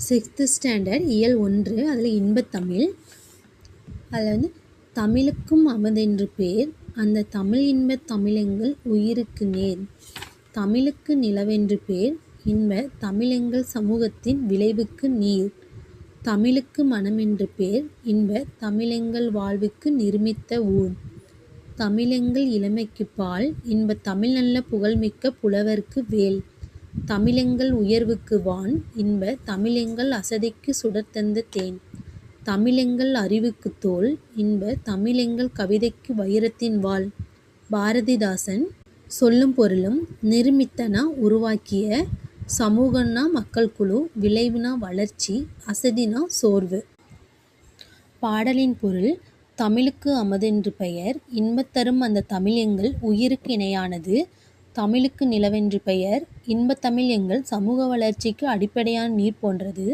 6th standard இயல் 1 அதில் இன்பத்தமிழ். அதில் வந்து தமிழுக்கும் அமுதென்று பேர், அந்த தமிழ் இன்பத் தமிழெங்கள் உயிருக்கு நேர். தமிழுக்கு நிலவென்று பேர், இன்ப தமிழெங்கள் சமூகத்தின் விளைவுக்கு நீர். தமிழுக்கு மனமென்று பேர், இன்ப தமிழெங்கள் வாழ்வுக்கு நிருமித்த ஊர். தமிழெங்கள் இளமைக்குப் பால், இன்ப தமிழ் நல்ல புகழ்மிக்க புலவர்க்கு வேல். தமிழெங்கள் உயர்வுக்கு வான், இன்ப தமிழெங்கள் அசதிக்கு சுடர்தந்த தேன். தமிழெங்கள் அறிவுக்குத் தோல், இன்ப தமிழெங்கள் கவிதைக்கு வைரத்தின் வாள். பாரதிதாசன். சொல்லும் பொருளும் நிருமித்தனா உருவாக்கிய, சமூகம்னா மக்கள் குழு, விளைவுனா வளர்ச்சி, அசதினா சோர்வு. பாடலின் பொருள்: தமிழுக்கு அமுதென்று பெயர், இன்பத்தரும் அந்த தமிழ் எங்கள் உயிருக்கு இணையானது. தமிழுக்கு நிலவென்று பெயர், இன்பத்தமிழ் எங்கள் சமூக வளர்ச்சிக்கு அடிப்படையான நீர் போன்றது.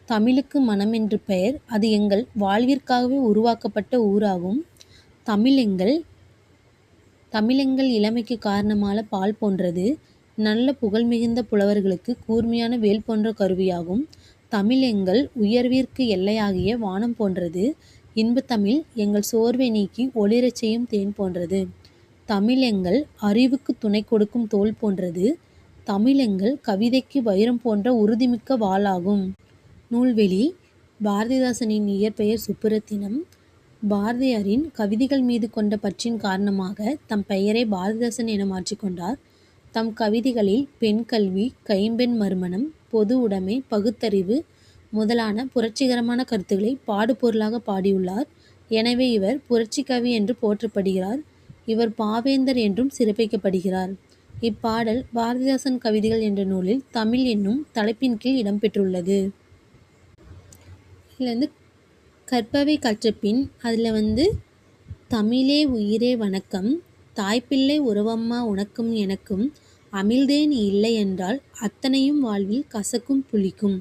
தமிழுக்கு மனமென்று பெயர், அது எங்கள் வாழ்விற்காகவே உருவாக்கப்பட்ட ஊராகும். தமிழெங்கள் இளமைக்கு காரணமான பால் போன்றது. நல்ல புகழ் மிகுந்த புலவர்களுக்கு கூர்மையான வேல் போன்ற கருவியாகும். தமிழ் எங்கள் உயர்விற்கு எல்லையாகிய வானம் போன்றது. இன்பத்தமிழ் எங்கள் சோர்வை நீக்கி ஒளிரச் செய்யும் தேன் போன்றது. தமிழ் எங்கள் அறிவுக்கு துணை கொடுக்கும் தோல் போன்றது. தமிழ் எங்கள் கவிதைக்கு வைரம் போன்ற உறுதிமிக்க வாளாகும். நூல்வெளி. பாரதிதாசனின் இயற்பெயர் சுப்புரத்தினம். பாரதியாரின் கவிதைகள் மீது கொண்ட பற்றின் காரணமாக தம் பெயரை பாரதிதாசன் என மாற்றிக்கொண்டார். தம் கவிதைகளில் பெண் கல்வி, கைம்பெண் மறுமணம், பொது உடைமை, பகுத்தறிவு முதலான புரட்சிகரமான கருத்துக்களை பாடுபொருளாக பாடியுள்ளார். எனவே இவர் புரட்சிக்கவி என்று போற்றப்படுகிறார். இவர் பாவேந்தர் என்றும் சிறப்பிக்கப்படுகிறார். இப்பாடல் பாரதிதாசன் கவிதைகள் என்ற நூலில் தமிழ் என்னும் தலைப்பின் கீழ் இடம்பெற்றுள்ளது. இதில் கற்பவை கற்றபின் அதில் தமிழே உயிரே வணக்கம், தாய்ப்பிள்ளை உறவம்மா உனக்கும் எனக்கும், அமிழ்தே நீ இல்லை என்றால் அத்தனையும் வாழ்வில் கசக்கும் புளிக்கும்,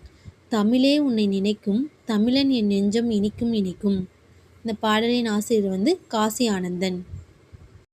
தமிழே உன்னை நினைக்கும், தமிழன் என் நெஞ்சம் இனிக்கும் இனிக்கும். இந்த பாடலின் ஆசிரியர் காசி ஆனந்தன்.